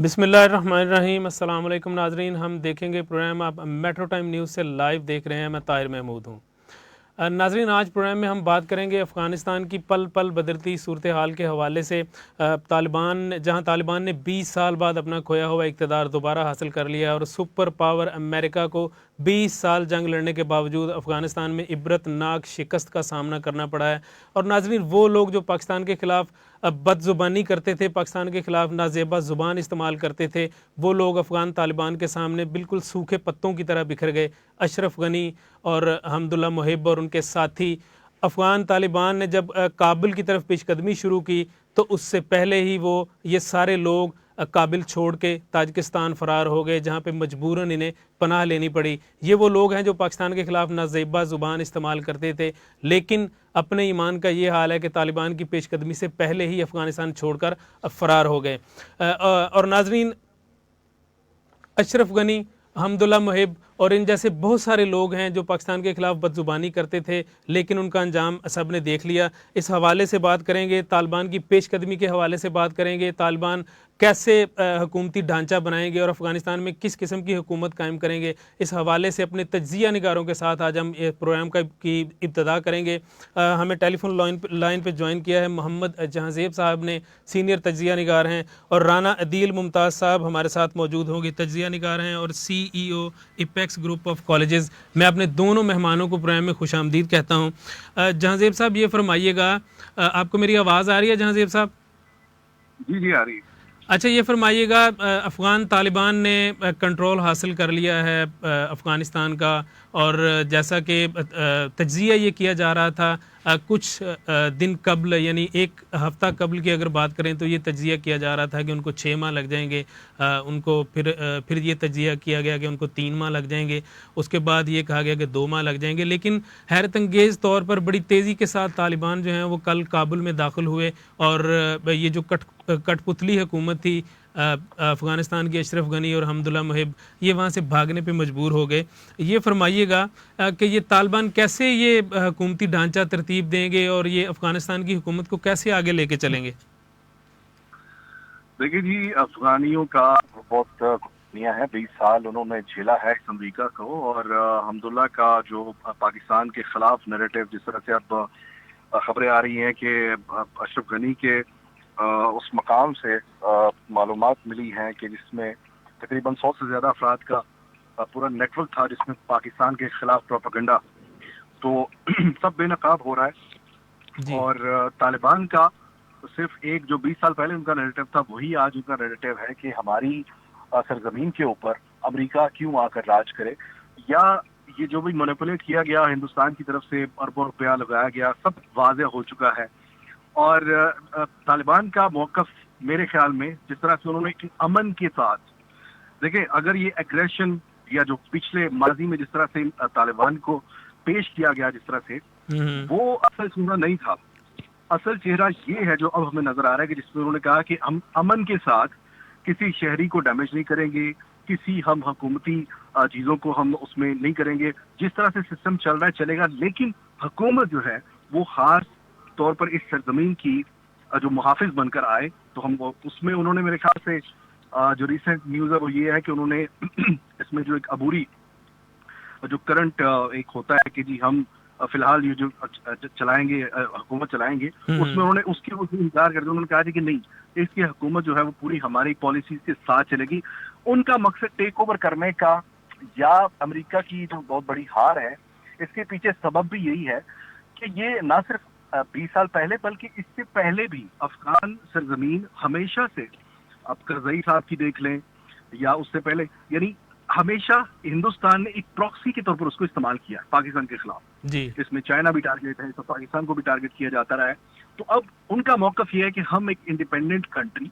बिस्मिल्लाहिर्रहमानिर्रहीम। अस्सलाम वालेकुम नाजरीन, हम देखेंगे प्रोग्राम आप मेट्रो टाइम न्यूज़ से लाइव देख रहे हैं। मैं ताहिर महमूद हूँ। नाजरीन, आज प्रोग्राम में हम बात करेंगे अफ़गानिस्तान की पल पल बदलती सूरत हाल के हवाले से। जहाँ तालिबान ने 20 साल बाद अपना खोया हुआ इक़्तिदार दोबारा हासिल कर लिया और सुपर पावर अमेरिका को 20 साल जंग लड़ने के बावजूद अफ़गानिस्तान में इबरतनाक शिकस्त का सामना करना पड़ा है। और नाजरीन, वो लोग जो पाकिस्तान के ख़िलाफ़ बदज़ुबानी करते थे, पाकिस्तान के ख़िलाफ़ नाजेबा ज़ुबान इस्तेमाल करते थे, वो लोग अफ़गान तालिबान के सामने बिल्कुल सूखे पत्तों की तरह बिखर गए। अशरफ गनी और हमदुल्ला मोहिब और उनके साथी, अफ़गान तालिबान ने जब काबुल की तरफ पेशकदमी शुरू की तो उससे पहले ही वो ये सारे लोग काबिल छोड़ के ताजिकिस्तान फ़रार हो गए, जहाँ पे मजबूरन इन्हें पनाह लेनी पड़ी। ये वो लोग हैं जो पाकिस्तान के ख़िलाफ़ नाज़ेबा ज़ुबान इस्तेमाल करते थे, लेकिन अपने ईमान का ये हाल है कि तालिबान की पेशकदमी से पहले ही अफ़गानिस्तान छोड़कर फ़रार हो गए। और नाजरीन, अशरफ गनी, हमदुल्ला मोहिब और इन जैसे बहुत सारे लोग हैं जो पाकिस्तान के ख़िलाफ़ बदज़ुबानी करते थे, लेकिन उनका अंजाम सब ने देख लिया। इस हवाले से बात करेंगे, तालिबान की पेशकदमी के हवाले से बात करेंगे, तालिबान कैसे हुकूमती ढांचा बनाएंगे और अफ़गानिस्तान में किस किस्म की हुकूमत कायम करेंगे। इस हवाले से अपने तज्ज़िया निगारों के साथ आज हम प्रोग्राम की इब्तदा करेंगे। हमें टेलीफोन लाइन पर ज्वाइन किया है मोहम्मद जहांज़ेब साहब ने, सीनियर तज्ज़िया निगार हैं, और राना अदील मुमताज़ साहब हमारे साथ मौजूद होंगे, तज्ज़िया निगार हैं और CEO apex group of colleges. मैं अपने दोनों मेहमानों को प्रोग्राम में खुशामदीद कहता हूँ। जहांज़ेब साहब, ये फरमाइएगा, आपको मेरी आवाज़ आ रही है जहांज़ेब साहब? जी जी, आ रही है। अच्छा, ये फरमाइएगा, अफ़गान तालिबान ने कंट्रोल हासिल कर लिया है अफ़गानिस्तान का, और जैसा कि तज्ज़िया ये किया जा रहा था कुछ दिन कबल, यानी एक हफ़्ता कबल की अगर बात करें तो ये तज्ज़िया किया जा रहा था कि उनको 6 माह लग जाएंगे। उनको फिर ये तज्ज़िया किया गया कि उनको 3 माह लग जाएंगे। उसके बाद ये कहा गया कि 2 माह लग जाएंगे। लेकिन हैरत अंगेज़ तौर पर बड़ी तेज़ी के साथ तालिबान जो हैं वो कल काबुल में दाखिल हुए, और ये जो कठपुतली हुकूमत थी अफ़गानिस्तान की, अशरफ गनी और हमदुल्ला मोहिब, ये वहाँ से भागने पे मजबूर हो गए। ये फरमाइएगा कि ये तालिबान कैसे ये हुकूमती ढांचा तरतीब देंगे और ये अफ़गानिस्तान की हुकूमत को कैसे आगे लेके चलेंगे? देखिए जी, अफगानियों का बहुत कुर्बानियां है। 20 साल उन्होंने झेला है इस अमरीका को, और हमदुल्ला का जो पाकिस्तान के खिलाफ नैरेटिव, जिस तरह से अब खबरें आ रही हैं कि अशरफ गनी के उस मकाम से मालूमात मिली हैं कि जिसमें तकरीबन 100 से ज्यादा अफराद का पूरा नेटवर्क था, जिसमें पाकिस्तान के खिलाफ प्रोपेगेंडा तो सब बेनकाब हो रहा है। जी। और तालिबान का सिर्फ एक जो 20 साल पहले उनका नैरेटिव था, वही आज उनका नैरेटिव है कि हमारी सरजमीन के ऊपर अमेरिका क्यों आकर राज करे, या ये जो भी मैनिपुलेट किया गया हिंदुस्तान की तरफ से, अरबों रुपया लगाया गया, सब वाज़ेह हो चुका है। और तालिबान का मौकफ मेरे ख्याल में, जिस तरह से उन्होंने अमन के साथ, देखिए अगर ये एग्रेशन या जो पिछले माजी में जिस तरह से तालिबान को पेश किया गया, जिस तरह से, वो असल चेहरा नहीं था। असल चेहरा ये है जो अब हमें नजर आ रहा है कि जिसमें उन्होंने कहा कि हम अमन के साथ किसी शहरी को डैमेज नहीं करेंगे, किसी हम हुकूमती चीजों को हम उसमें नहीं करेंगे, जिस तरह से सिस्टम चल रहा है चलेगा, लेकिन हुकूमत जो है वो खास तौर पर इस सरजमीन की जो मुहाफिज बनकर आए। तो हम उसमें उन्होंने मेरे ख्याल से जो रिसेंट न्यूज है वो ये है कि उन्होंने इसमें जो एक अबूरी जो करंट एक होता है कि जी हम फिलहाल ये जो चलाएंगे, हुकूमत चलाएंगे, उसमें उन्होंने उसकी इनकार कर दिया। उन्होंने कहा कि नहीं, इसकी हुकूमत जो है वो पूरी हमारी पॉलिसी के साथ चलेगी। उनका मकसद टेक ओवर करने का या अमेरिका की जो बहुत बड़ी हार है, इसके पीछे सबब भी यही है कि ये ना सिर्फ 20 साल पहले बल्कि इससे पहले भी अफगान सरजमीन हमेशा से, आप करजई साहब की देख लें या उससे पहले, यानी हमेशा हिंदुस्तान ने एक प्रॉक्सी के तौर पर उसको इस्तेमाल किया पाकिस्तान के खिलाफ। जी। इसमें चाइना भी टारगेट है, तो पाकिस्तान को भी टारगेट किया जाता रहा है। तो अब उनका मौकफ ये है कि हम एक इंडिपेंडेंट कंट्री,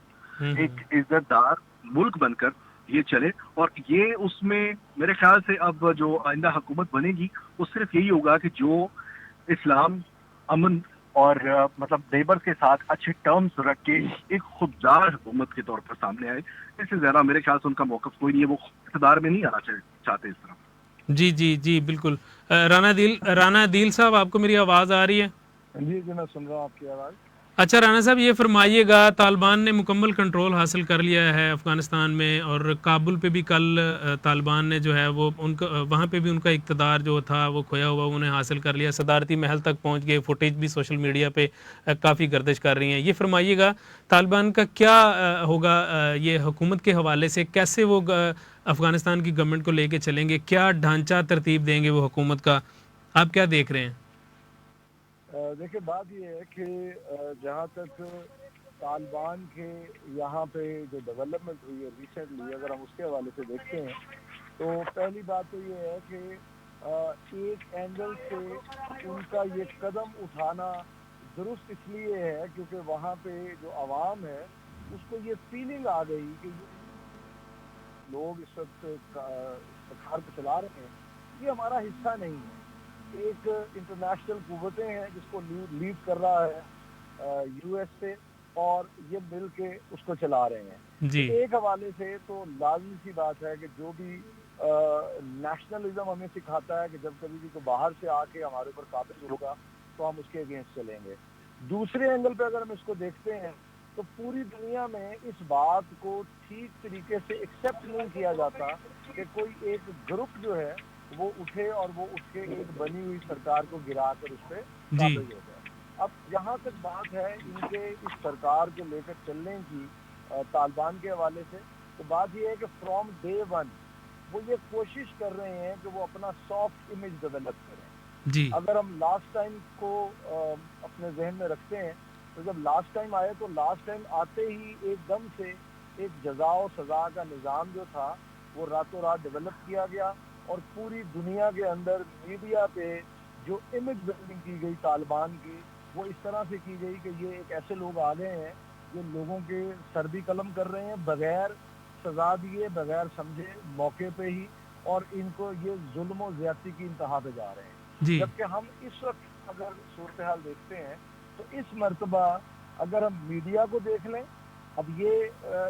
एक इज्जतदार मुल्क बनकर ये चले, और ये उसमें मेरे ख्याल से अब जो आइंदा हुकूमत बनेगी वो सिर्फ यही होगा कि जो इस्लाम, अमन और मतलब नेबर्स के साथ अच्छे टर्म्स रख के एक खुददार हुकूमत के तौर पर सामने आए। इससे ज्यादा मेरे ख्याल से उनका मौकफ कोई नहीं है, वो इक़्तिदार में नहीं आना चाहते इस तरह। जी जी जी, बिल्कुल। राना दिल साहब, आपको मेरी आवाज़ आ रही है? जी जी, मैं सुन रहा हूँ आपकी आवाज़। अच्छा राना साहब, ये फरमाइएगा, तालिबान ने मुकम्मल कंट्रोल हासिल कर लिया है अफ़गानिस्तान में, और काबुल पे भी कल तालिबान ने जो है वो उनका वहाँ पे भी उनका इक़्तिदार जो था वो खोया हुआ उन्हें हासिल कर लिया, सदारती महल तक पहुँच गए, फुटेज भी सोशल मीडिया पे काफ़ी गर्दिश कर रही हैं। ये फरमाइएगा तालिबान का क्या होगा, ये हुकूमत के हवाले से कैसे वो अफ़गानिस्तान की गवर्नमेंट को लेके चलेंगे, क्या ढांचा तरतीब देंगे वो हुकूमत का, आप क्या देख रहे हैं? देखिए, बात ये है कि जहाँ तक तालिबान के यहाँ पे जो डेवलपमेंट हुई है रिसेंटली, अगर हम उसके हवाले से देखते हैं तो पहली बात तो ये है कि एक एंगल से उनका ये कदम उठाना दुरुस्त इसलिए है क्योंकि वहाँ पे जो आवाम है उसको ये फीलिंग आ गई कि लोग इस वक्त सरकार को चला रहे हैं, ये हमारा हिस्सा नहीं है। एक इंटरनेशनल कुव्वतें हैं जिसको लीड कर रहा है यूएसए, और ये मिल के उसको चला रहे हैं। जी। तो एक हवाले से तो लाजमी सी बात है कि जो भी नेशनलिज्म हमें सिखाता है कि जब कभी भी कोई बाहर से आके हमारे ऊपर काबिज होगा तो हम उसके अगेंस्ट चलेंगे। दूसरे एंगल पे अगर हम इसको देखते हैं तो पूरी दुनिया में इस बात को ठीक तरीके से एक्सेप्ट नहीं किया जाता कि कोई एक ग्रुप जो है वो उठे और वो उठ के एक बनी हुई सरकार को गिरा कर उस पर काबिज हो गए। अब जहाँ तक बात है इनके इस सरकार को लेकर चलने की तालिबान के हवाले से, तो बात ये है कि फ्रॉम डे वन वो ये कोशिश कर रहे हैं कि वो अपना सॉफ्ट इमेज डेवलप करें। जी। अगर हम लास्ट टाइम को अपने जहन में रखते हैं तो जब लास्ट टाइम आए तो लास्ट टाइम आते ही एकदम से एक जजा और सजा का निज़ाम जो था वो रातों रात डेवलप किया गया, और पूरी दुनिया के अंदर मीडिया पे जो इमेज बिल्डिंग की गई तालिबान की वो इस तरह से की गई कि ये एक ऐसे लोग आ गए हैं जो लोगों के सर भी कलम कर रहे हैं बगैर सजा दिए, बगैर समझे, मौके पे ही, और इनको ये जुल्म और ज्यादती की इंतहा पे जा रहे हैं। जबकि हम इस वक्त अगर सूरत हाल देखते हैं तो इस मर्तबा अगर हम मीडिया को देख लें, अब ये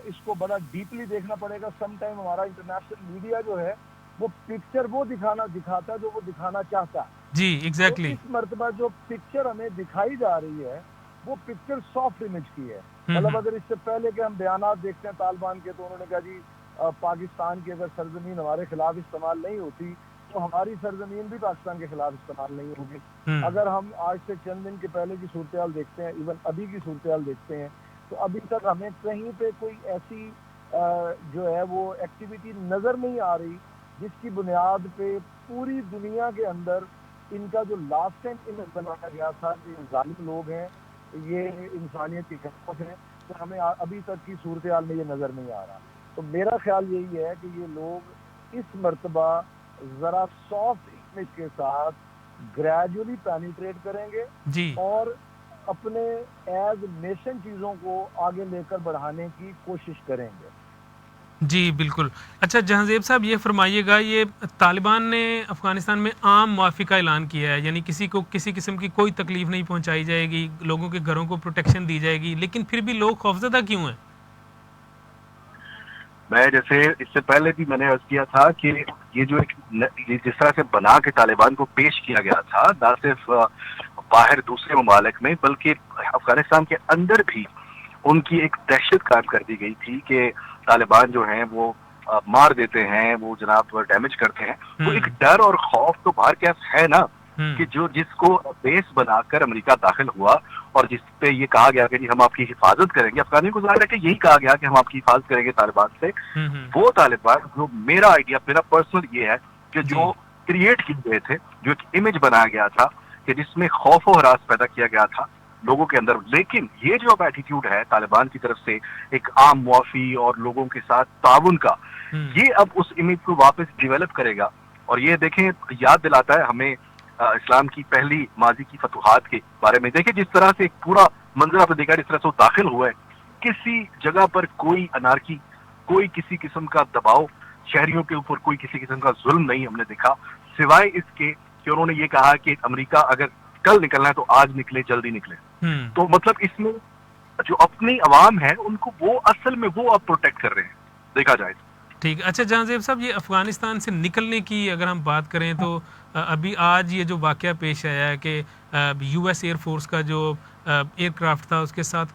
इसको बड़ा डीपली देखना पड़ेगा। समटाइम हमारा इंटरनेशनल मीडिया जो है वो पिक्चर वो दिखाता है जो वो दिखाना चाहता है। जी, एग्जैक्टली। तो इस मर्तबा जो पिक्चर हमें दिखाई जा रही है वो पिक्चर सॉफ्ट इमेज की है। मतलब अगर इससे पहले के हम बयानात देखते हैं तालिबान के, तो उन्होंने कहा जी पाकिस्तान की अगर सरजमीन हमारे खिलाफ इस्तेमाल नहीं होती तो हमारी सरजमीन भी पाकिस्तान के खिलाफ इस्तेमाल नहीं होगी। अगर हम आज से चंद दिन के पहले की सूरत हाल देखते हैं, इवन अभी की सूरत हाल देखते हैं, तो अभी तक हमें कहीं पे कोई ऐसी जो है वो एक्टिविटी नजर नहीं आ रही जिसकी बुनियाद पे पूरी दुनिया के अंदर इनका जो लास्ट टाइम इमेज बनाया गया था कि जालिम लोग हैं, ये इंसानियत के खिलाफ हैं, तो हमें अभी तक की सूरत हाल में ये नज़र नहीं आ रहा। तो मेरा ख्याल यही है कि ये लोग इस मर्तबा ज़रा सॉफ्ट इमेज के साथ ग्रेजुअली पेनिट्रेट करेंगे जी। और अपने एज नेशन चीज़ों को आगे लेकर बढ़ाने की कोशिश करेंगे। जी बिल्कुल। अच्छा जहांज़ेब साहब, ये फरमाइएगा, ये तालिबान ने अफ़गानिस्तान में आम मुआफ़ी का ऐलान किया है, यानी किसी को किसी किस्म की कोई तकलीफ़ नहीं पहुंचाई जाएगी, लोगों के घरों को प्रोटेक्शन दी जाएगी, लेकिन फिर भी लोग खौफज़दा क्यों हैं? मैं जैसे इससे पहले भी मैंने अर्ज किया था कि ये जो ये जिस तरह से बना के तालिबान को पेश किया गया था, ना सिर्फ बाहर दूसरे ममालिक में बल्कि अफगानिस्तान के अंदर भी उनकी एक दहशत कायम कर दी गई थी कि तालिबान जो हैं वो मार देते हैं, वो जनाब डैमेज करते हैं। वो एक डर और खौफ तो बाहर क्या है ना कि जो जिसको बेस बनाकर अमेरिका दाखिल हुआ और जिस पे ये कहा गया कि जी हम आपकी हिफाजत करेंगे, अफगानियों को जाहिर है कि यही कहा गया कि हम आपकी हिफाजत करेंगे तालिबान से। वो तालिबान जो मेरा आइडिया, मेरा पर्सनल ये है कि जो क्रिएट किए गए थे, जो एक इमेज बनाया गया था कि जिसमें खौफ और हरास पैदा किया गया था लोगों के अंदर, लेकिन ये जो अब एटीट्यूड है तालिबान की तरफ से एक आम मुआफी और लोगों के साथ ताउन का, ये अब उस इमेज को वापस डिवेलप करेगा। और ये देखें, याद दिलाता है हमें इस्लाम की पहली माजी की फतुहात के बारे में। देखिए जिस तरह से एक पूरा मंजर आपने देखा, जिस तरह से वो दाखिल हुआ है, किसी जगह पर कोई अनारकी, कोई किसी किस्म का दबाव, शहरियों के ऊपर कोई किसी किस्म का जुल्म नहीं हमने देखा, सिवाय इसके कि उन्होंने ये कहा कि अमेरिका अगर कल निकलना है तो आज निकले, जल्दी निकले। तो मतलब इसमें जो अपनी आवाम है उनको वो असल में वो अब प्रोटेक्ट कर रहे हैं, देखा जाए। ठीक। अच्छा जहांज़ेब साहब, ये अफ़गानिस्तान से निकलने की अगर हम बात करें तो अभी आज ये जो वाक़या पेश आया है कि यूएस एयरफोर्स का जो एयरक्राफ्ट था, उसके साथ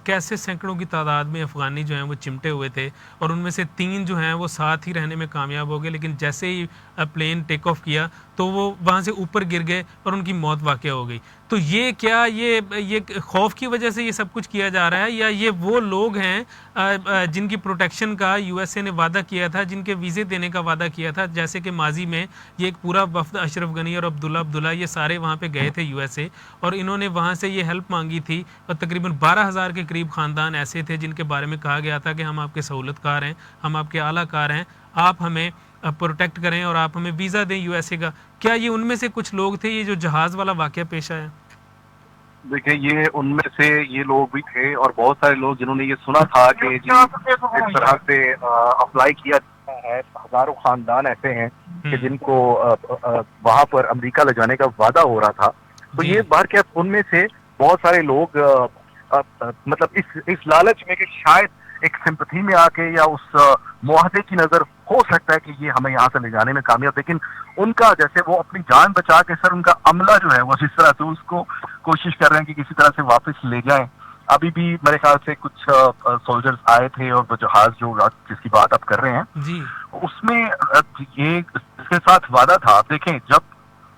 कैसे सैकड़ों की तादाद में अफ़गानी जो हैं वो चिमटे हुए थे, और उनमें से 3 जो हैं वो साथ ही रहने में कामयाब हो गए, लेकिन जैसे ही प्लेन टेक ऑफ किया तो वो वहाँ से ऊपर गिर गए और उनकी मौत वाक़या हो गई। तो ये क्या ये खौफ की वजह से ये सब कुछ किया जा रहा है, या ये वो लोग हैं जिनकी प्रोटेक्शन का यूएसए ने वादा किया था, जिनके वीज़े देने का वादा किया था, जैसे कि माजी में ये एक पूरा वफ्द अशरफ गनी और अब्दुल्ला ये सारे वहाँ पे गए थे यूएसए, और इन्होंने वहाँ से ये हेल्प मांगी थी, और तकरीबन 12,000 के करीब ख़ानदान ऐसे थे जिनके बारे में कहा गया था कि हम आपके सहूलतकार हैं, हम आपके आलाकार हैं, आप हमें प्रोटेक्ट करें और आप हमें वीज़ा दें यूएसए का। क्या ये उनमें से कुछ लोग थे, ये जो जहाज़ वाला वाक़या पेश आया? देखिए, ये उनमें से ये लोग भी थे, और बहुत सारे लोग जिन्होंने ये सुना था कि जी इस तरह से अप्लाई किया जाता है, हजारों खानदान ऐसे हैं कि जिनको वहां पर अमेरिका ले जाने का वादा हो रहा था। तो ये बार क्या, उनमें से बहुत सारे लोग मतलब इस लालच में कि शायद एक सिंपथी में आके या उस मुआहदे की नजर हो सकता है कि ये हमें यहाँ से ले जाने में कामयाब, लेकिन उनका जैसे वो अपनी जान बचा के सर उनका अमला जो है वो जिस तरह से उसको कोशिश कर रहे हैं कि किसी तरह से वापस ले जाएं। अभी भी मेरे ख्याल से कुछ सोल्जर्स आए थे, और वो जहाज जो जिसकी बात आप कर रहे हैं जी, उसमें ये इसके साथ वादा था। आप देखें, जब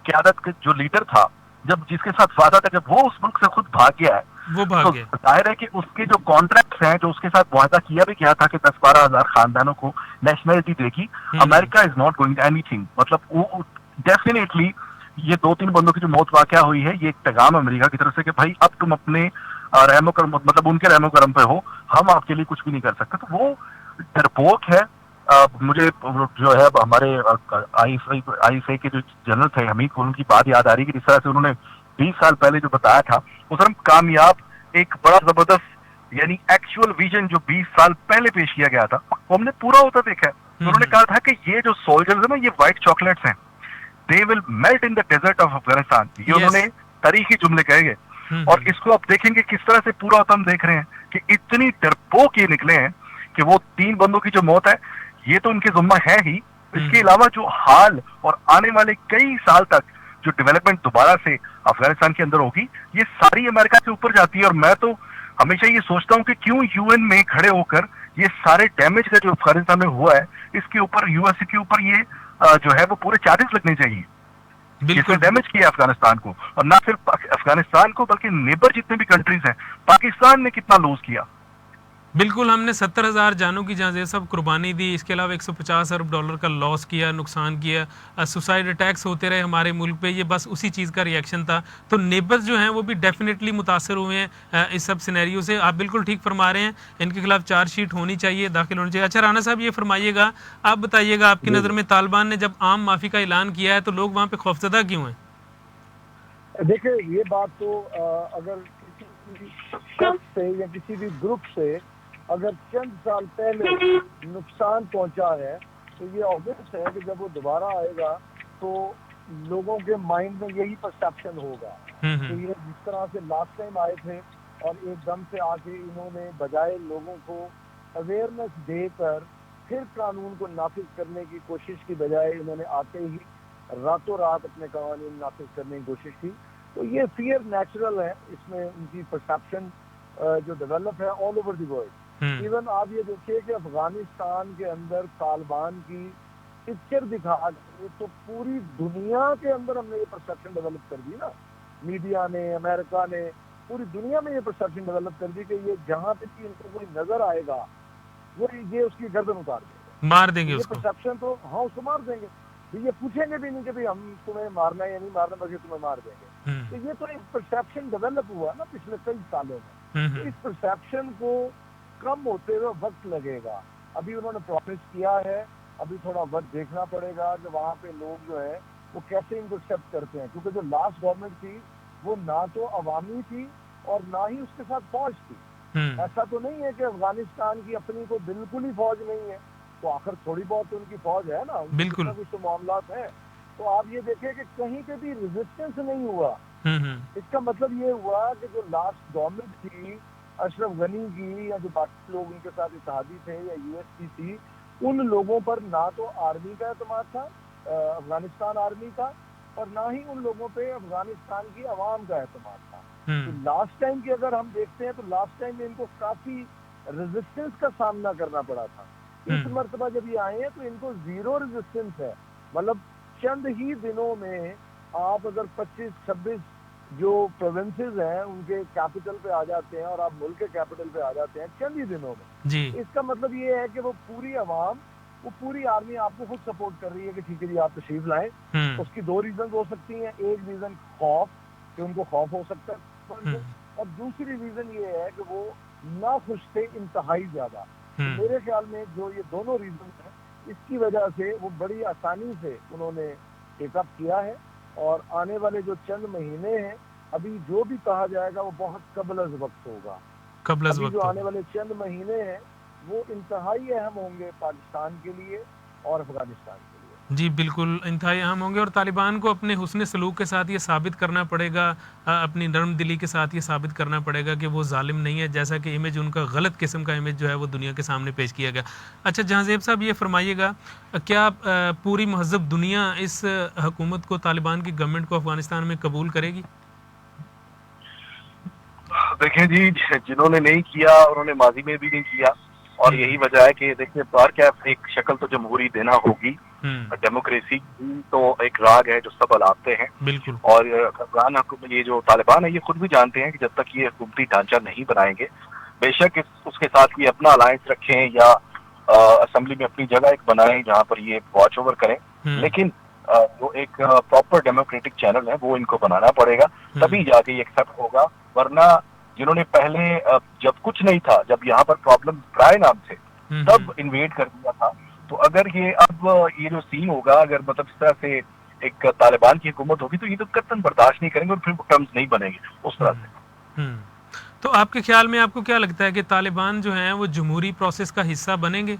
क्यादत के जो लीडर था, जब जिसके साथ वादा था, जब वो उस मुल्क से खुद भाग गया है, वो भाग तो गए। जाहिर है कि उसके जो कॉन्ट्रैक्ट्स हैं, जो उसके साथ वादा किया भी गया था कि 10-12 हजार खानदानों को नेशनलिटी देगी, America is not going anything. मतलब वो डेफिनेटली ये 2-3 बंदों की जो मौत वाकया हुई है, ये एक पैगाम अमेरिका की तरफ से कि भाई अब तुम अपने रहमो करम, मतलब उनके रहमो करम पे हो, हम आपके लिए कुछ भी नहीं कर सकते। तो वो डरपोक है। मुझे जो है हमारे ISA के जो जनरल थे हमीद, उनकी बात याद आ रही है कि जिस तरह से उन्होंने 20 साल पहले जो बताया था, वो सर कामयाब एक बड़ा जबरदस्त यानी एक्चुअल विजन जो 20 साल पहले पेश किया गया था, वो हमने पूरा होता देखा है। तो उन्होंने कहा था कि ये जो सोल्जर्स है ना, ये व्हाइट चॉकलेट्स हैं, they will melt in the desert of Afghanistan. ये उन्होंने तारीखी जुमले कहे गए, और इसको आप देखेंगे किस तरह से पूरा होता हम देख रहे हैं कि इतनी डरपोक ये निकले हैं कि वो 3 बंदों की जो मौत है ये तो उनके जिम्मा है ही, इसके अलावा जो हाल और आने वाले कई साल तक जो डेवलपमेंट दोबारा से अफगानिस्तान के अंदर होगी, ये सारी अमेरिका से ऊपर जाती है। और मैं तो हमेशा ये सोचता हूँ कि क्यों यूएन में खड़े होकर ये सारे डैमेज का जो अफगानिस्तान में हुआ है, इसके ऊपर यूएसए के ऊपर ये जो है वो पूरे चार्जेस लगने चाहिए। जिसने डैमेज किया अफगानिस्तान को, और ना सिर्फ अफगानिस्तान को बल्कि नेबर जितने भी कंट्रीज हैं, पाकिस्तान ने कितना लूज किया। बिल्कुल, हमने 70,000 जानों की जहाँ सब कुर्बानी दी, इसके अलावा 150 अरब डॉलर का लॉस किया, नुकसान किया, सुसाइड अटैक्स होते रहे हमारे मुल्क पे, ये बस उसी चीज़ का रिएक्शन था। तो नेबर्स जो हैं वो भी डेफिनेटली मुतासर हुए हैं इस सब सिनेरियो से। आप बिल्कुल ठीक फरमा रहे हैं, इनके खिलाफ चार्जशीट होनी चाहिए, दाखिल होनी चाहिए। अच्छा राना साहब, ये फरमाइएगा, आप बताइएगा, आपकी नज़र में तालिबान ने जब आम माफ़ी का ऐलान किया है तो लोग वहाँ पर खौफजदा क्यों हैं? देखिए, ये बात तो अगर किसी भी शख्स से या किसी भी ग्रुप से अगर चंद साल पहले नुकसान पहुंचा है, तो ये ऑब्वियस है कि जब वो दोबारा आएगा तो लोगों के माइंड में यही परसेप्शन होगा कि ये जिस तरह से लास्ट टाइम आए थे और एकदम से आके इन्होंने बजाय लोगों को अवेयरनेस देकर फिर कानून को नाफिज करने की कोशिश की बजाय इन्होंने आते ही रातों रात अपने कानून नाफिज करने की कोशिश की। तो ये फियर नेचुरल है, इसमें उनकी परसेप्शन जो डेवलप है all over the world. Even आप ये देखिए कि अफगानिस्तान के अंदर तालिबान की पिक्चर दिखा के तो पूरी दुनिया के अंदर हमने ये परसेप्शन डेवलप कर दी ना, मीडिया ने, अमेरिका ने, पूरी दुनिया में ये परसेप्शन डेवलप कर दी कि ये जहां पे भी इनको कोई नजर आएगा वो ये उसकी गर्दन उतार देंगे, मार देंगे ये उसको। परसेप्शन तो हाँ उसको मार देंगे। तो ये पूछेंगे भी नहीं कि भाई हम तुम्हें मारना है या नहीं मारना, बल्कि तुम्हें मार देंगे। तो ये तो एक परसेप्शन डेवलप हुआ ना पिछले कई सालों में। तो इस परसेप्शन को कम होते हुए वक्त लगेगा। अभी उन्होंने प्रॉमिस किया है, अभी थोड़ा वक्त देखना पड़ेगा कि वहाँ पे लोग जो है वो कैसे इनको एक्सेप्ट करते हैं, क्योंकि जो लास्ट गवर्नमेंट थी वो ना तो अवामी थी और ना ही उसके साथ फौज थी। ऐसा तो नहीं है कि अफगानिस्तान की अपनी को बिल्कुल ही फौज नहीं है, तो आखिर थोड़ी बहुत तो उनकी फौज है ना, बिल्कुल कुछ तो मामला है। तो आप ये देखें कि कहीं पे भी रेजिस्टेंस नहीं हुआ। इसका मतलब ये हुआ कि जो लास्ट गवर्नमेंट थी अशरफ गनी की या जो बाकी लोग उनके साथ इत्तेहादी थे या यूएस की थी, उन लोगों पर ना तो आर्मी का एतमाद था, अफगानिस्तान आर्मी का, और ना ही उन लोगों पे अफगानिस्तान की आवाम का एतमाद था। तो हम्म लास्ट टाइम की अगर हम देखते हैं तो लास्ट टाइम में इनको काफी रेजिस्टेंस का सामना करना पड़ा था। इस मर्तबा जब ये आए हैं तो इनको जीरो रेजिस्टेंस है। मतलब चंद ही दिनों में आप अगर 25-26 जो प्रोविंसेस हैं उनके कैपिटल पे आ जाते हैं और आप मुल्क के कैपिटल पे आ जाते हैं चंद ही दिनों में। जी इसका मतलब ये है कि वो पूरी आवाम, वो पूरी आर्मी आपको खुद सपोर्ट कर रही है कि ठीक है जी आप तशरीफ लाएं। उसकी दो रीजन हो सकती हैं, एक रीजन खौफ, कि उनको खौफ हो सकता है, और दूसरी रीजन ये है कि वो ना खुश थे इंतहाई ज्यादा। तो मेरे ख्याल में जो ये दोनों रीजन हैं इसकी वजह से वो बड़ी आसानी से उन्होंने टेकअप किया है। और आने वाले जो चंद महीने हैं अभी जो भी कहा जाएगा वो बहुत कबल वक्त होगा। कबल अभी वक्त जो आने होगा। वाले चंद महीने हैं वो इंतहाई अहम होंगे पाकिस्तान के लिए और अफगानिस्तान के लिए। जी बिल्कुल, इंतहाई अहम होंगे और तालिबान को अपने हुस्न सलूक के साथ ये साबित करना पड़ेगा, अपनी नरम दिली के साथ ये साबित करना पड़ेगा कि वो जालिम नहीं है, जैसा कि इमेज उनका गलत किस्म का इमेज जो है वो दुनिया के सामने पेश किया गया। अच्छा जहांज़ेब साहब ये फरमाइएगा, क्या पूरी महज़ब दुनिया इस हुकूमत को, तालिबान की गवर्नमेंट को अफगानिस्तान में कबूल करेगी? देखिए जी, जिन्होंने नहीं किया उन्होंने माजी में भी नहीं किया, और यही वजह है कि देखिए बार क्या एक शक्ल तो जमहूरी देना होगी। डेमोक्रेसी तो एक राग है जो सब अलापते हैं, बिल्कुल। और अफगान ये जो तालिबान है ये खुद भी जानते हैं कि जब तक ये हुकूमती ढांचा नहीं बनाएंगे, बेशक उसके साथ ये अपना अलायंस रखें या असेंबली में अपनी जगह एक बनाएं जहां पर ये वॉच ओवर करें, लेकिन जो एक प्रॉपर डेमोक्रेटिक चैनल है वो इनको बनाना पड़ेगा, तभी जाके ये एक्सेप्ट होगा। वरना जिन्होंने पहले जब कुछ नहीं था, जब यहाँ पर प्रॉब्लम ट्राई नाम थे तब इन्वेड कर दिया था, तो अगर ये अब ये जो सीन होगा, अगर मतलब इस तरह से एक तालिबान की हुकूमत होगी तो ये तो कतई बर्दाश्त नहीं करेंगे और फिर टर्म्स नहीं बनेंगे उस तरह से। तो आपके ख्याल में आपको क्या लगता है कि तालिबान जो हैं वो जमहूरी प्रोसेस का हिस्सा बनेंगे?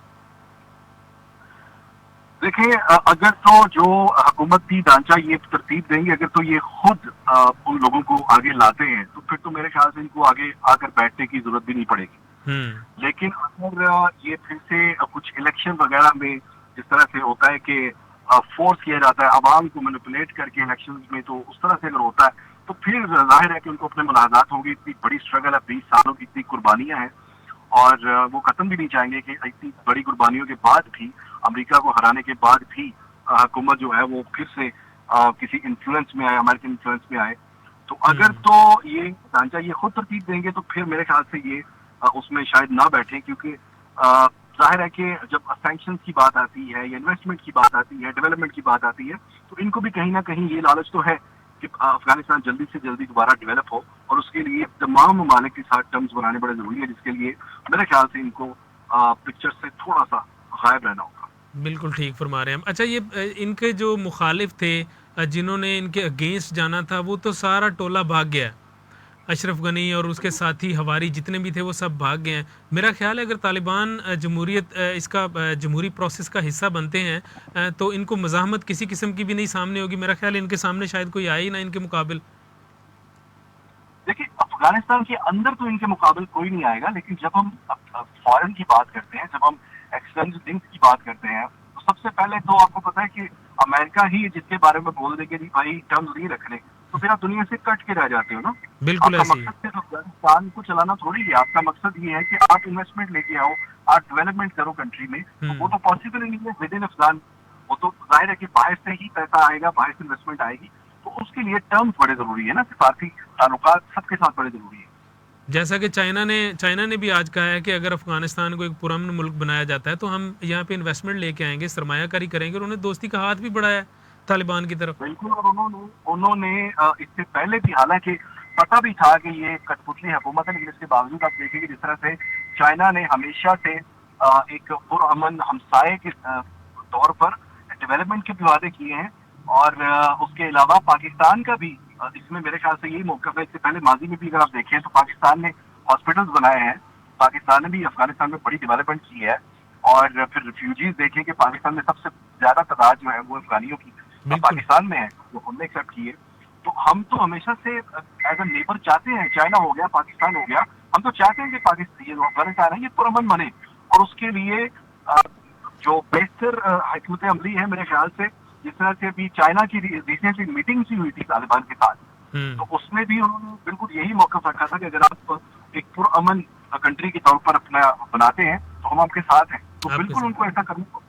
देखिए, अगर तो जो हुकूमती ढांचा ये तरतीब देंगे, अगर तो ये खुद उन लोगों को आगे लाते हैं तो फिर तो मेरे ख्याल से इनको आगे आकर बैठने की जरूरत भी नहीं पड़ेगी। लेकिन अगर ये फिर से कुछ इलेक्शन वगैरह में जिस तरह से होता है कि फोर्स किया जाता है आवाम को मैनिपुलेट करके इलेक्शन में, तो उस तरह से अगर होता है तो फिर जाहिर है कि उनको अपने मुलाज़ात होंगे। इतनी बड़ी स्ट्रगल है, 20 सालों की इतनी कुर्बानियां हैं, और वो खत्म भी नहीं चाहेंगे कि इतनी बड़ी कुर्बानियों के बाद भी, अमेरिका को हराने के बाद भी हुकूमत जो है वो फिर से किसी इन्फ्लुएंस में आए, अमेरिकन इन्फ्लुएंस में आए। तो अगर तो ये ढांचा ये खुद तरतीब देंगे तो फिर मेरे ख्याल से ये उसमें शायद ना बैठे, क्योंकि जाहिर है कि जब सैंक्शंस की बात आती है या इन्वेस्टमेंट की बात आती है, डेवलपमेंट की बात आती है, तो इनको भी कहीं ना कहीं ये लालच तो है कि अफगानिस्तान जल्दी से जल्दी दोबारा डेवलप हो, और उसके लिए तमाम ममालिक के साथ टर्म्स बनाने बड़े जरूरी है, जिसके लिए मेरे ख्याल से इनको पिक्चर से थोड़ा सा गायब रहना होगा। बिल्कुल ठीक फरमा रहे हैं हम। अच्छा ये इनके जो मुखालिफ थे, जिन्होंने इनके अगेंस्ट जाना था, वो तो सारा टोला भाग गया। अशरफ गनी और उसके साथी हवारी जितने भी थे वो सब भाग गए हैं। मेरा ख्याल है अगर तालिबान जमहूरियत इसका जमहूरी प्रोसेस का हिस्सा बनते हैं तो इनको मज़ाहमत किसी किस्म की भी नहीं सामने होगी। मेरा ख्याल है इनके सामने शायद कोई आए ही ना इनके मुकाबिल। देखिए, अफगानिस्तान के अंदर तो इनके मुकाबिल कोई नहीं आएगा, लेकिन जब हम फॉरेन की बात करते हैं, जब हम एक्सटर्नल लिंक्स की बात करते हैं, तो सबसे पहले तो आपको पता है कि अमेरिका ही जिसके बारे में बोल देंगे कि भाई टर्म्स नहीं रखने, तो फिर आप दुनिया से कट के रह जाते हो ना। बिल्कुल आपका ऐसे ही। मकसद सिर्फ अफगानिस्तान को चलाना थोड़ी है, आपका मकसद ये है कि आप इन्वेस्टमेंट लेके आओ, आप डेवलपमेंट करो कंट्री में, तो वो तो पॉसिबल ही नहीं है विद इन अफगान। वो तो जाहिर है कि बाहर से ही पैसा आएगा, बाहर से इन्वेस्टमेंट आएगी, तो उसके लिए टर्म्स बड़े जरूरी है ना, सिफारती ताल्लुकात सबके साथ बड़े जरूरी है। जैसा कि चाइना ने भी आज कहा है कि अगर अफगानिस्तान को एक पुरअमन मुल्क बनाया जाता है तो हम यहाँ पे इन्वेस्टमेंट लेके आएंगे, सरमायाकारी करेंगे, और उन्होंने दोस्ती का हाथ भी बढ़ाया है तालिबान की तरफ। बिल्कुल, और उन्होंने इससे पहले भी, हालांकि पता भी था कि ये कठपुतली हुकूमत है, लेकिन इसके बावजूद आप देखेंगे जिस तरह से चाइना ने हमेशा से एक पुरअमन हमसाये के तौर पर डेवलपमेंट के भी वादे किए हैं, और उसके अलावा पाकिस्तान का भी इसमें मेरे ख्याल से यही मौक़िफ़ है। इससे पहले माजी में भी अगर आप देखें तो पाकिस्तान ने हॉस्पिटल्स बनाए हैं, पाकिस्तान ने भी अफगानिस्तान में बड़ी डेवलपमेंट की है, और फिर रिफ्यूजीज देखें कि पाकिस्तान में सबसे ज्यादा तादाद जो है वो अफगानियों की पाकिस्तान में है, जो हमने एक्सेप्ट की है। तो हम तो हमेशा से एज अ नेबर चाहते हैं, चाइना हो गया, पाकिस्तान हो गया, हम तो चाहते हैं कि पाकिस्तान, ये जो अफगानिस्तान है, ये पुरअमन बने, और उसके लिए जो बेहतर हिकमत अमली है मेरे ख्याल से जिस तरह से अभी चाइना की रिसेंटली मीटिंग्स हुई थी तालिबान के साथ, तो उसमें भी उन्होंने बिल्कुल यही मौका रखा था कि अगर आप एक पुरअमन कंट्री के तौर पर अपना बनाते हैं तो हम आपके साथ हैं। तो आपके बिल्कुल साथ उनको ऐसा करना होगा।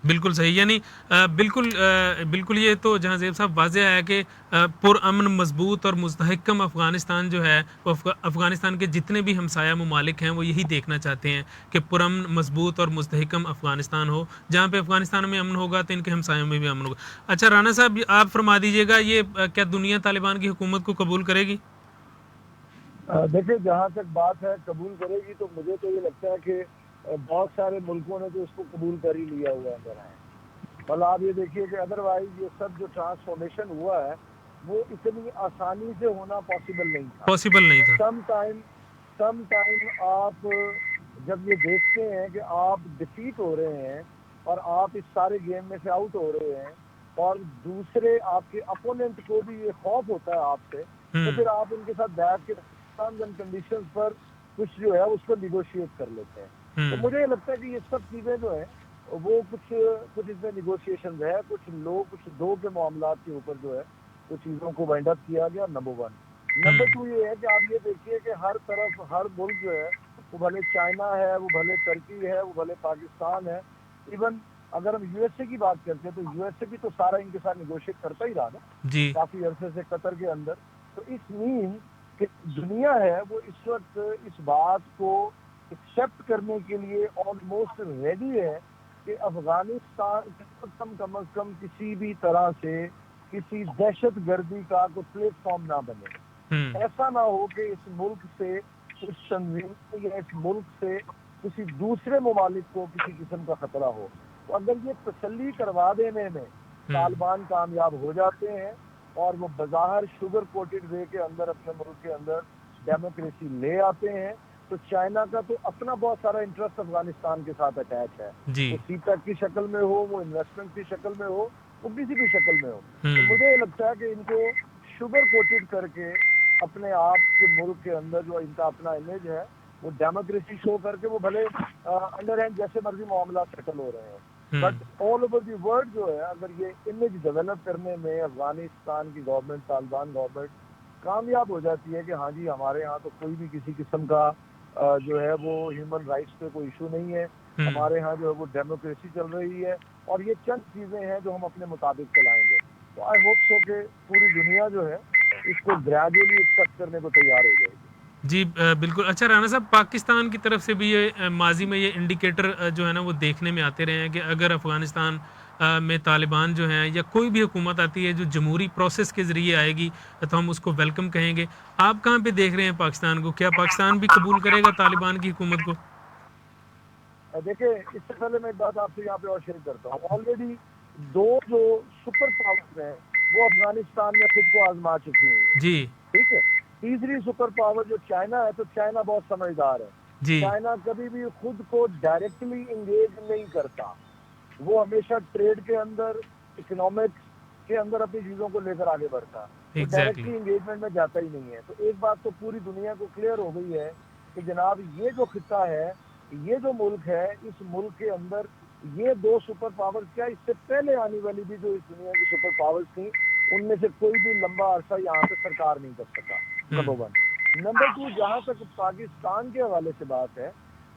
बिल्कुल सही, यानी बिल्कुल ये तो जहाँ ज़ेब साहब वाज़ेह है कि पुरअमन, मजबूत और मुस्तहकम अफ़गानिस्तान जो है वो अफ़गानिस्तान के जितने भी हमसाया ममालिक हैं वो यही देखना चाहते हैं कि पुरअमन, मजबूत और मुस्तहकम अफ़गानिस्तान हो। जहाँ पे अफ़गानिस्तान में अमन होगा तो इनके हमसायों में भी अमन होगा। अच्छा राना साहब, आप फरमा दीजिएगा, ये क्या दुनिया तालिबान की हुकूमत को कबूल करेगी? देखिए, जहाँ तक बात है कबूल करेगी, तो मुझे तो ये लगता है कि बहुत सारे मुल्कों ने तो इसको कबूल कर ही लिया हुआ है अंदर है। मतलब आप ये देखिए कि अदरवाइज ये सब जो ट्रांसफॉर्मेशन हुआ है वो इतनी आसानी से होना पॉसिबल नहीं था। पॉसिबल नहीं था। सम टाइम आप जब ये देखते हैं कि आप डिफीट हो रहे हैं और आप इस सारे गेम में से आउट हो रहे हैं और दूसरे आपके अपोनेंट को भी ये खौफ होता है आपसे, तो फिर आप उनके साथ बैठ के टर्म्स एंड कंडीशंस पर कुछ जो है उसको निगोशिएट कर लेते हैं। तो मुझे ये लगता है कि ये सब चीजें जो है वो कुछ इसमें निगोशिएशन है, कुछ दो के मामला के ऊपर जो है कुछ चीजों को वाइंड अप किया गया, नंबर 1। नंबर 2 ये है कि आप ये देखिए कि हर तरफ हर मुल्क जो है, वो भले चाइना है, वो भले तुर्की है, वो भले पाकिस्तान है, इवन अगर हम यूएसए की बात करते हैं तो यूएसए भी तो सारा इनके साथ निगोशिएट करता ही रहा ना जी। काफी अरसे से कतर के अंदर। तो इस मीन कि दुनिया है वो इस वक्त इस बात को एक्सेप्ट करने के लिए ऑलमोस्ट रेडी है कि अफगानिस्तान कम अज कम किसी भी तरह से किसी दहशत गर्दी का कोई प्लेटफॉर्म ना बने। ऐसा ना हो कि इस मुल्क से कुछ तंजीम या इस मुल्क से किसी दूसरे ममालिक को किसी किस्म का खतरा हो। तो अगर ये तसल्ली करवा देने में तालिबान कामयाब हो जाते हैं और वो बाहर शुगर कोटेड वे के अंदर अपने मुल्क के अंदर डेमोक्रेसी ले आते हैं, तो चाइना का तो अपना बहुत सारा इंटरेस्ट अफगानिस्तान के साथ अटैच है। वो सीपैक की शक्ल में हो, वो इन्वेस्टमेंट की शक्ल में हो, वो किसी भी शक्ल में हो। तो मुझे ये लगता है कि इनको शुगर कोटेड करके अपने आप के मुल्क के अंदर जो इनका अपना इमेज है वो डेमोक्रेसी शो करके वो भले अंडर हैंड जैसे मर्जी मामला सेटल हो रहे हैं, but all over the world जो है अगर ये इमेज डेवलप करने में अफगानिस्तान की गवर्नमेंट, तालिबान गवर्नमेंट कामयाब हो जाती है कि हाँ जी हमारे यहाँ तो कोई भी किसी किस्म का जो है वो ह्यूमन राइट्स पे कोई इशू नहीं है, हमारे यहाँ जो है वो डेमोक्रेसी चल रही है और ये चंद चीजें हैं जो हम अपने मुताबिक चलाएंगे, तो आई होप सो कि पूरी दुनिया जो है इसको ग्रेजुअली एक्सेप्ट करने को तैयार हो जाएगी। जी बिल्कुल। अच्छा राना साहब, पाकिस्तान की तरफ से भी ये माजी में ये इंडिकेटर जो है ना वो देखने में आते रहे हैं कि अगर अफ़गानिस्तान में तालिबान जो हैं या कोई भी हुकूमत आती है जो जमहूरी प्रोसेस के ज़रिए आएगी तो हम उसको वेलकम कहेंगे। आप कहाँ पे देख रहे हैं पाकिस्तान को? क्या पाकिस्तान भी कबूल करेगा तालिबान की हुकूमत को? देखिए, इससे पहले मैं एक बात आपसे यहाँ पे और शेयर करता हूँ। ऑलरेडी दो जो सुपर पावर्स हैं वो अफगानिस्तान में खुद को आजमा चुकी हैं। जी। ठीक है, तीसरी सुपर पावर जो चाइना है, तो चाइना बहुत समझदार है। जी। चाइना कभी भी खुद को डायरेक्टली इंगेज नहीं करता, वो हमेशा ट्रेड के अंदर, इकोनॉमिक्स के अंदर अपनी चीजों को लेकर आगे बढ़ता है, तो डायरेक्टली इंगेजमेंट में जाता ही नहीं है। तो एक बात तो पूरी दुनिया को क्लियर हो गई है कि जनाब ये जो खिता है, ये जो मुल्क है, इस मुल्क के अंदर ये दो सुपर पावर्स क्या, इससे पहले आने वाली भी जो इस दुनिया की सुपर पावर्स थी उनमें से कोई भी लंबा अरसा यहाँ पे सरकार नहीं कर सका, नंबर 1। नंबर 2, जहाँ तक पाकिस्तान के हवाले से बात है,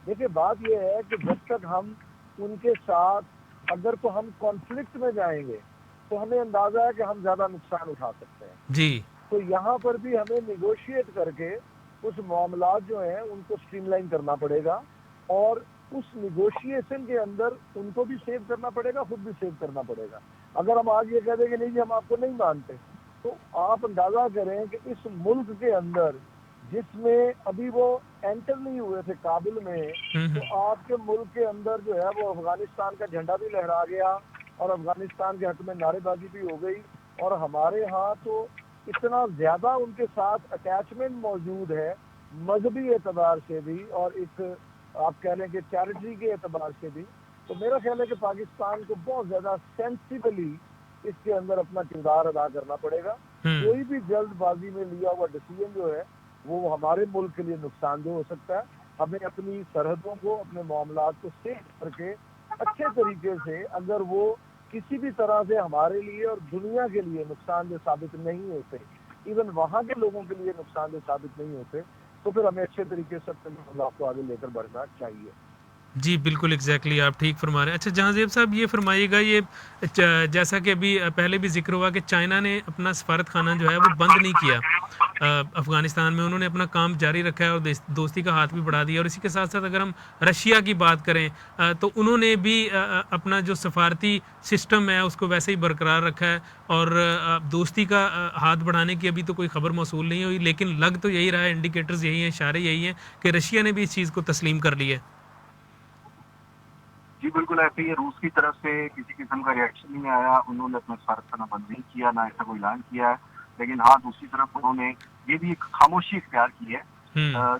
देखिए बात यह है कि जब तक हम उनके साथ अगर तो हम कॉन्फ्लिक्ट में जाएंगे तो हमें अंदाजा है कि हम ज्यादा नुकसान उठा सकते हैं जी। तो यहाँ पर भी हमें निगोशिएट करके कुछ मामला जो हैं उनको स्ट्रीमलाइन करना पड़ेगा और उस निगोशिएशन के अंदर उनको भी सेव करना पड़ेगा, खुद भी सेव करना पड़ेगा। अगर हम आज ये कह देंगे नहीं जी हम आपको नहीं मानते, तो आप अंदाजा करें कि इस मुल्क के अंदर जिसमें अभी वो एंटर नहीं हुए थे काबुल में, तो आपके मुल्क के अंदर जो है वो अफगानिस्तान का झंडा भी लहरा गया और अफगानिस्तान के हक में नारेबाजी भी हो गई और हमारे यहाँ तो इतना ज्यादा उनके साथ अटैचमेंट मौजूद है मजहबी एतबार से भी और एक आप कह लें कि चैरिटी के एतबार से भी। तो मेरा ख्याल है कि पाकिस्तान को बहुत ज्यादा सेंसिबली इसके अंदर अपना किरदार अदा करना पड़ेगा। कोई भी जल्दबाजी में लिया हुआ डिसीजन जो है वो हमारे मुल्क के लिए नुकसानदेह हो सकता है। हमें अपनी सरहदों को, अपने मामलात को सेफ करके अच्छे तरीके से अगर वो किसी भी तरह से हमारे लिए और दुनिया के लिए नुकसानदेह साबित नहीं होते, इवन वहाँ के लोगों के लिए नुकसानदेह साबित नहीं होते, तो फिर हमें अच्छे तरीके से अपने मामला को आगे लेकर बढ़ना चाहिए। जी, बिल्कुल एग्ज़ैक्टली आप ठीक फरमा रहे हैं। अच्छा जहाँज़ेब साहब ये फ़रमाइएगा ये जैसा कि अभी पहले भी ज़िक्र हुआ कि चाइना ने अपना सफ़ारत खाना जो है वो बंद नहीं किया अफ़गानिस्तान में, उन्होंने अपना काम जारी रखा है और दोस्ती का हाथ भी बढ़ा दिया। और इसी के साथ-साथ अगर हम रशिया की बात करें तो उन्होंने भी अपना जो सफ़ारती सिस्टम है उसको वैसे ही बरकरार रखा है और दोस्ती का हाथ बढ़ाने की अभी तो कोई ख़बर मौसूल नहीं हुई, लेकिन लग तो यही रहा है, इंडिकेटर्स यही हैं, इशारे यही हैं कि रशिया ने भी इस चीज़ को तस्लीम कर लिया है। जी बिल्कुल ऐसे ही रूस की तरफ से किसी किस्म का रिएक्शन नहीं आया, उन्होंने अपना सफारत खाना बंद नहीं किया, ना ऐसा कोई ऐलान किया है। लेकिन हाँ, दूसरी तरफ उन्होंने ये भी एक खामोशी इख्तियार की है,